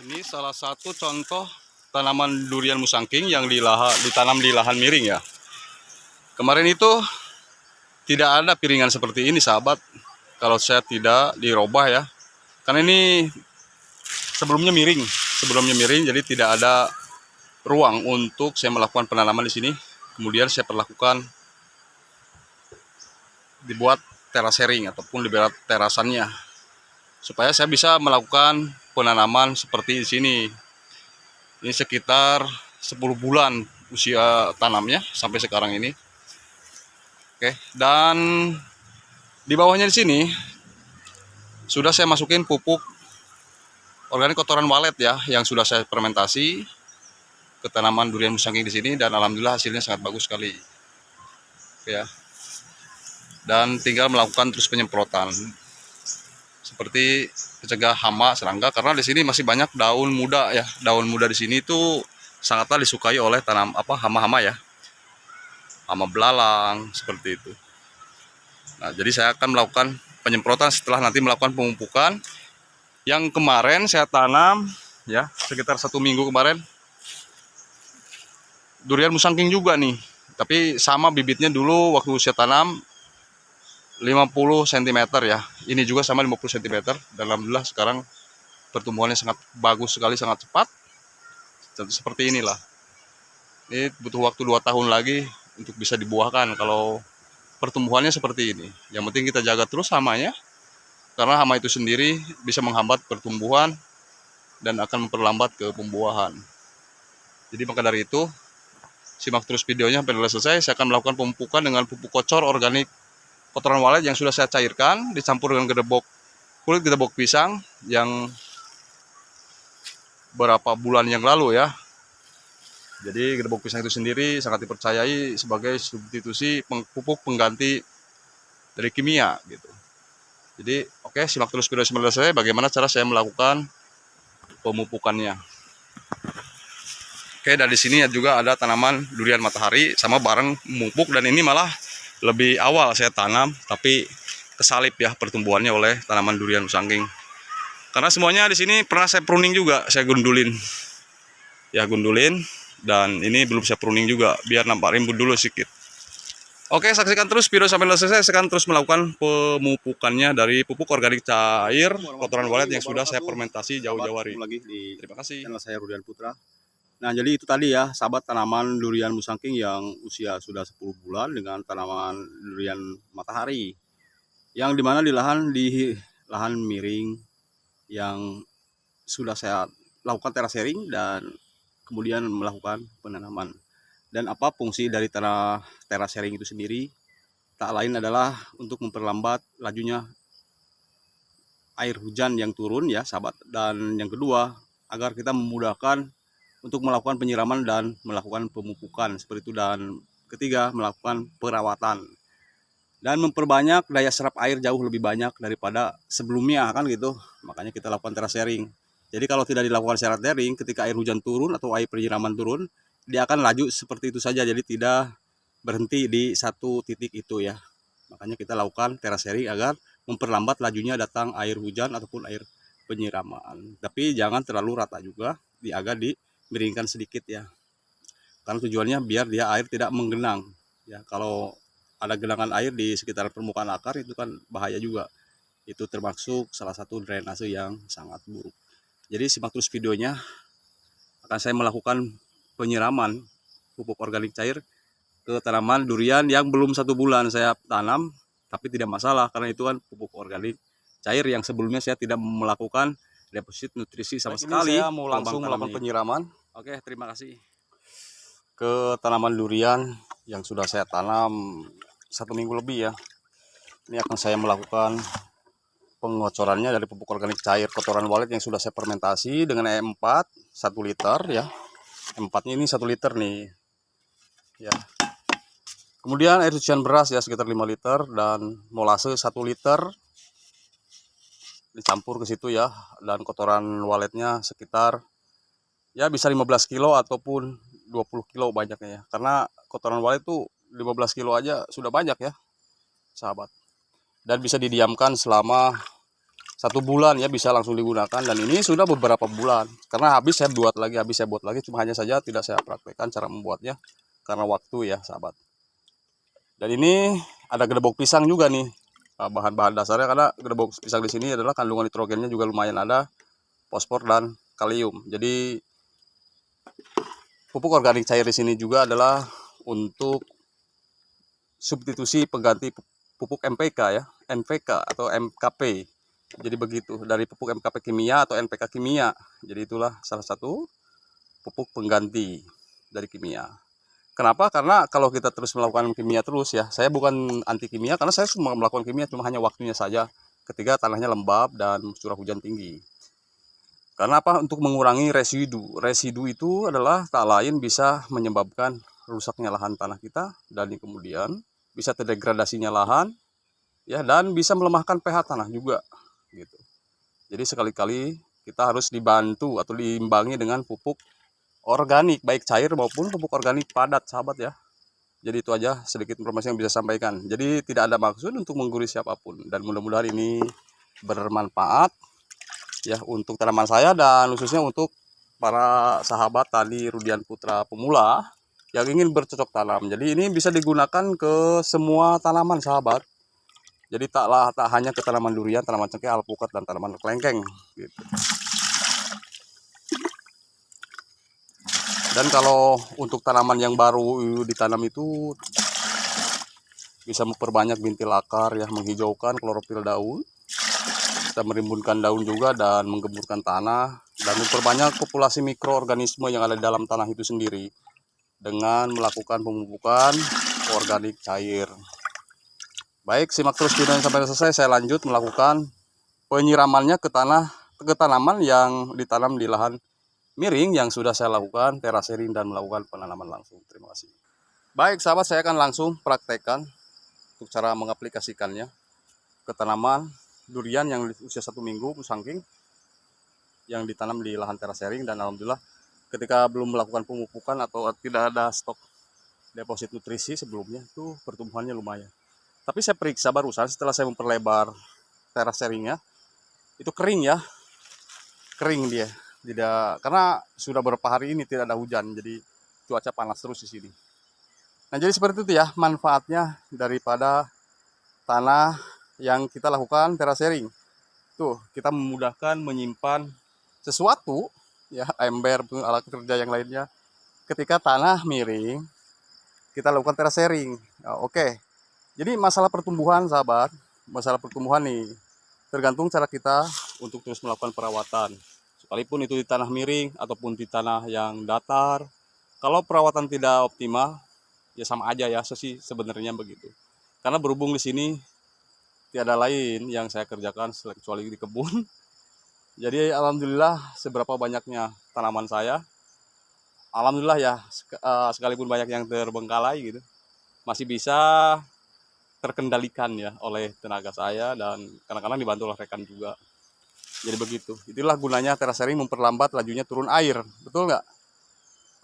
Ini salah satu contoh tanaman durian musangking yang ditanam di lahan miring ya. Kemarin itu tidak ada piringan seperti ini sahabat, kalau saya tidak dirubah ya. Karena ini sebelumnya miring, jadi tidak ada ruang untuk saya melakukan penanaman di sini. Kemudian saya perlakukan dibuat terasering ataupun dibuat terasannya, supaya saya bisa melakukan penanaman seperti di sini. Ini sekitar 10 bulan usia tanamnya sampai sekarang ini. Oke, dan di bawahnya di sini sudah saya masukin pupuk organik kotoran walet ya, yang sudah saya fermentasi ke tanaman durian musangking di sini, dan alhamdulillah hasilnya sangat bagus sekali. Oke ya. Dan tinggal melakukan terus penyemprotan seperti mencegah hama, serangga, karena di sini masih banyak daun muda ya. Daun muda di sini itu sangatlah disukai oleh hama-hama ya. Hama belalang seperti itu. Nah, jadi saya akan melakukan penyemprotan setelah nanti melakukan pemupukan. Yang kemarin saya tanam ya, sekitar 1 minggu kemarin, durian musangking juga nih. Tapi sama bibitnya dulu waktu saya tanam 50 cm ya. Ini juga sama 50 cm. Dan alhamdulillah sekarang pertumbuhannya sangat bagus sekali, sangat cepat. Seperti inilah. Ini butuh waktu 2 tahun lagi untuk bisa dibuahkan kalau pertumbuhannya seperti ini. Yang penting kita jaga terus hamanya, karena hama itu sendiri bisa menghambat pertumbuhan dan akan memperlambat ke pembuahan. Jadi maka dari itu, simak terus videonya sampai selesai. Saya akan melakukan pemupukan dengan pupuk kocor organik kotoran walet yang sudah saya cairkan, dicampur dengan kulit gedebok pisang yang beberapa bulan yang lalu ya. Jadi gedebok pisang itu sendiri sangat dipercayai sebagai substitusi pupuk pengganti dari kimia gitu. Jadi oke, simak terus video sampai selesai bagaimana cara saya melakukan pemupukannya. Oke, dan di sini juga ada tanaman durian matahari sama bareng memupuk, dan ini malah lebih awal saya tanam, tapi kesalip ya pertumbuhannya oleh tanaman durian musangking. Karena semuanya di sini pernah saya pruning juga, saya gundulin. Ya gundulin, dan ini belum saya pruning juga biar nampak rimbun dulu sedikit. Oke, saksikan terus video sampai selesai. Saya akan terus melakukan pemupukannya dari pupuk organik cair kotoran walet yang sudah saya fermentasi jauh-jauh hari. Terima kasih. Channel saya Rudian Putra. Nah, jadi itu tadi ya, sahabat, tanaman durian musangking yang usia sudah 10 bulan dengan tanaman durian matahari. Yang dimana di lahan miring yang sudah saya lakukan terasering dan kemudian melakukan penanaman. Dan apa fungsi dari tanah terasering itu sendiri? Tak lain adalah untuk memperlambat lajunya air hujan yang turun ya, sahabat. Dan yang kedua, agar kita memudahkan untuk melakukan penyiraman dan melakukan pemupukan seperti itu. Dan ketiga, melakukan perawatan dan memperbanyak daya serap air jauh lebih banyak daripada sebelumnya kan gitu. Makanya kita lakukan terasering. Jadi kalau tidak dilakukan secara tering, ketika air hujan turun atau air penyiraman turun, dia akan laju seperti itu saja, jadi tidak berhenti di satu titik itu ya. Makanya kita lakukan terasering agar memperlambat lajunya datang air hujan ataupun air penyiraman. Tapi jangan terlalu rata juga, agak dimiringkan sedikit ya. Karena tujuannya biar dia air tidak menggenang ya. Kalau ada genangan air di sekitar permukaan akar itu kan bahaya juga. Itu termasuk salah satu drainase yang sangat buruk. Jadi simak terus videonya. Akan saya melakukan penyiraman pupuk organik cair ke tanaman durian yang belum 1 bulan saya tanam, tapi tidak masalah karena itu kan pupuk organik cair yang sebelumnya saya tidak melakukan deposit nutrisi sama sekali. Saya mau langsung melakukan penyiraman. Oke, terima kasih. Ke tanaman durian yang sudah saya tanam 1 minggu lebih ya. Ini akan saya melakukan pengocorannya dari pupuk organik cair kotoran walet yang sudah saya fermentasi dengan E4 1 liter ya. E4-nya ini 1 liter nih ya. Kemudian air cucian beras ya sekitar 5 liter dan molase 1 liter dicampur ke situ ya. Dan kotoran waletnya sekitar ya bisa 15 kilo ataupun 20 kilo banyaknya ya. Karena kotoran walet itu 15 kilo aja sudah banyak ya sahabat. Dan bisa didiamkan selama 1 bulan ya bisa langsung digunakan, dan ini sudah beberapa bulan karena habis saya buat lagi, cuma hanya saja tidak saya praktekkan cara membuatnya karena waktu ya sahabat. Dan ini ada gedebok pisang juga nih, bahan-bahan dasarnya, karena gedebok pisang di sini adalah kandungan nitrogennya juga lumayan ada, fosfor dan kalium. Jadi pupuk organik cair di sini juga adalah untuk substitusi pengganti pupuk MPK ya, NPK atau MKP. Jadi begitu, dari pupuk MKP kimia atau NPK kimia. Jadi itulah salah satu pupuk pengganti dari kimia. Kenapa? Karena kalau kita terus melakukan kimia terus ya, saya bukan anti kimia karena saya cuma melakukan kimia cuma hanya waktunya saja ketika tanahnya lembab dan curah hujan tinggi. Karena apa? Untuk mengurangi residu. Residu itu adalah tak lain bisa menyebabkan rusaknya lahan tanah kita, dan kemudian bisa terdegradasinya lahan ya, dan bisa melemahkan pH tanah juga gitu. Jadi sekali-kali kita harus dibantu atau diimbangi dengan pupuk organik baik cair maupun pupuk organik padat sahabat ya. Jadi itu aja sedikit informasi yang bisa saya sampaikan. Jadi tidak ada maksud untuk menggurui siapapun, dan mudah-mudahan ini bermanfaat ya untuk tanaman saya dan khususnya untuk para sahabat tani Rudian Putra pemula yang ingin bercocok tanam. Jadi ini bisa digunakan ke semua tanaman sahabat. Jadi tak hanya ke tanaman durian, tanaman cengkeh, alpukat, dan tanaman kelengkeng gitu. Dan kalau untuk tanaman yang baru ditanam itu bisa memperbanyak bintil akar ya, menghijaukan klorofil daun, kita merimbunkan daun juga dan menggemburkan tanah, dan memperbanyak populasi mikroorganisme yang ada di dalam tanah itu sendiri dengan melakukan pemupukan organik cair. Baik, simak terus videonya sampai selesai. Saya lanjut melakukan penyiramannya ke tanaman yang ditanam di lahan miring yang sudah saya lakukan terasering dan melakukan penanaman langsung. Terima kasih. Baik sahabat, saya akan langsung praktekkan untuk cara mengaplikasikannya ke tanaman durian yang usia 1 minggu musangking yang ditanam di lahan terasering, dan alhamdulillah ketika belum melakukan pemupukan atau tidak ada stok deposit nutrisi sebelumnya itu pertumbuhannya lumayan. Tapi saya periksa barusan setelah saya memperlebar teraseringnya, itu kering ya, kering dia. Tidak, karena sudah beberapa hari ini tidak ada hujan, jadi cuaca panas terus di sini. Nah, jadi seperti itu ya manfaatnya daripada tanah yang kita lakukan terasering. Tuh, kita memudahkan menyimpan sesuatu ya, ember, alat kerja yang lainnya. Ketika tanah miring, kita lakukan terasering. Nah, oke. Jadi masalah pertumbuhan sahabat, masalah pertumbuhan nih tergantung cara kita untuk terus melakukan perawatan. Sekalipun itu di tanah miring ataupun di tanah yang datar, kalau perawatan tidak optimal, ya sama aja ya sih sebenarnya begitu. Karena berhubung di sini tiada lain yang saya kerjakan kecuali di kebun. Jadi alhamdulillah seberapa banyaknya tanaman saya, alhamdulillah ya sekalipun banyak yang terbengkalai gitu, masih bisa terkendalikan ya oleh tenaga saya, dan kadang-kadang dibantu oleh rekan juga. Jadi begitu. Itulah gunanya terasering, memperlambat lajunya turun air. Betul nggak?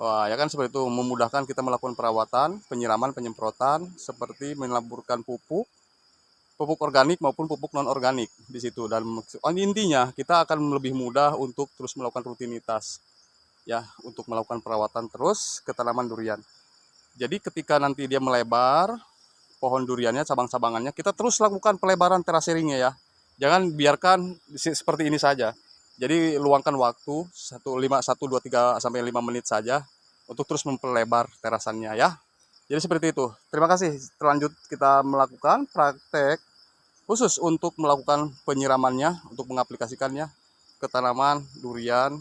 Wah, ya kan seperti itu, memudahkan kita melakukan perawatan, penyiraman, penyemprotan, seperti menaburkan pupuk organik maupun pupuk non organik di situ. Dan intinya kita akan lebih mudah untuk terus melakukan rutinitas ya, untuk melakukan perawatan terus ke tanaman durian. Jadi ketika nanti dia melebar, pohon duriannya, cabang-cabangannya, kita terus lakukan pelebaran teraseringnya ya. Jangan biarkan seperti ini saja. Jadi luangkan waktu 1, 2, 3 sampai 5 menit saja untuk terus memperlebar terasannya ya. Jadi seperti itu. Terima kasih. Terlanjut kita melakukan praktek khusus untuk melakukan penyiramannya, untuk mengaplikasikannya ke tanaman durian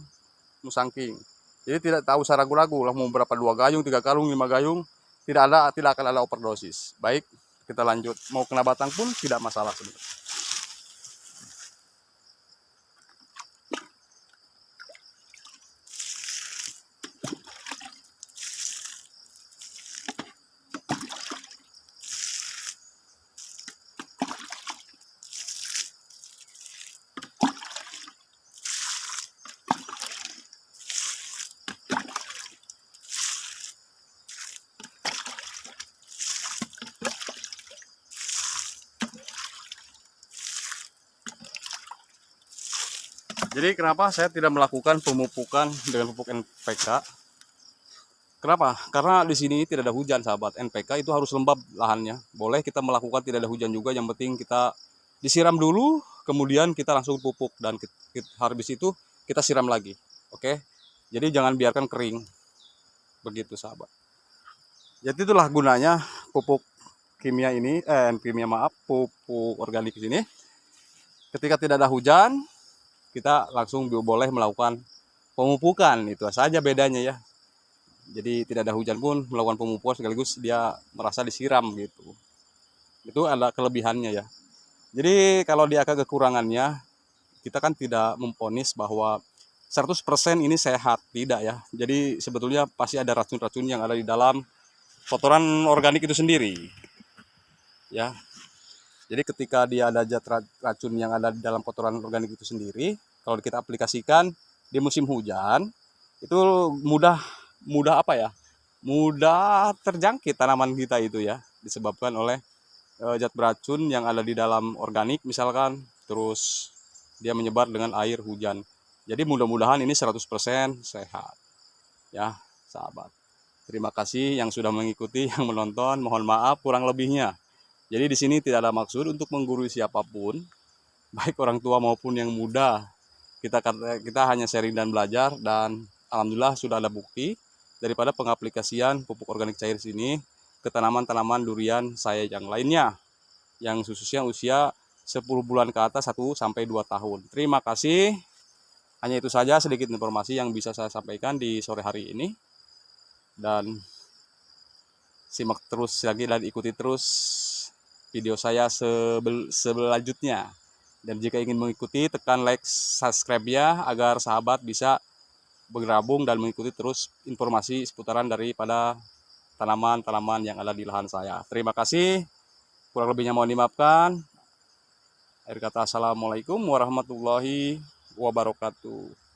musangking. Jadi tidak usah ragu-ragu lah mau berapa, 2 gayung, 3 karung, 5 gayung, tidak akan ada overdosis. Baik, kita lanjut. Mau kena batang pun tidak masalah sebenarnya. Jadi kenapa saya tidak melakukan pemupukan dengan pupuk NPK? Kenapa? Karena di sini tidak ada hujan, sahabat. NPK itu harus lembab lahannya. Boleh kita melakukan tidak ada hujan juga, yang penting kita disiram dulu, kemudian kita langsung pupuk dan habis itu kita siram lagi. Oke? Jadi jangan biarkan kering. Begitu, sahabat. Jadi itulah gunanya pupuk kimia ini, pupuk organik di sini. Ketika tidak ada hujan, kita langsung boleh melakukan pemupukan. Itu saja bedanya ya. Jadi tidak ada hujan pun melakukan pemupukan sekaligus dia merasa disiram gitu. Itu ada kelebihannya ya. Jadi kalau dia ada kekurangannya, kita kan tidak memponis bahwa 100% ini sehat, tidak ya. Jadi sebetulnya pasti ada racun-racun yang ada di dalam kotoran organik itu sendiri. Ya. Jadi ketika dia ada zat racun yang ada di dalam kotoran organik itu sendiri, kalau kita aplikasikan di musim hujan, itu mudah apa ya? Mudah terjangkit tanaman kita itu ya, disebabkan oleh zat beracun yang ada di dalam organik misalkan, terus dia menyebar dengan air hujan. Jadi mudah-mudahan ini 100% sehat. Ya, sahabat. Terima kasih yang sudah mengikuti, yang menonton. Mohon maaf kurang lebihnya. Jadi di sini tidak ada maksud untuk menggurui siapapun, baik orang tua maupun yang muda. Kita hanya sharing dan belajar, dan alhamdulillah sudah ada bukti daripada pengaplikasian pupuk organik cair sini ke tanaman-tanaman durian saya yang lainnya, yang khususnya usia 10 bulan ke atas 1 sampai 2 tahun. Terima kasih. Hanya itu saja sedikit informasi yang bisa saya sampaikan di sore hari ini. Dan simak terus lagi dan ikuti terus video saya selanjutnya. Dan jika ingin mengikuti, tekan like, subscribe ya, agar sahabat bisa bergabung dan mengikuti terus informasi seputaran daripada tanaman-tanaman yang ada di lahan saya. Terima kasih. Kurang lebihnya mohon dimaafkan. Akhir kata, assalamualaikum warahmatullahi wabarakatuh.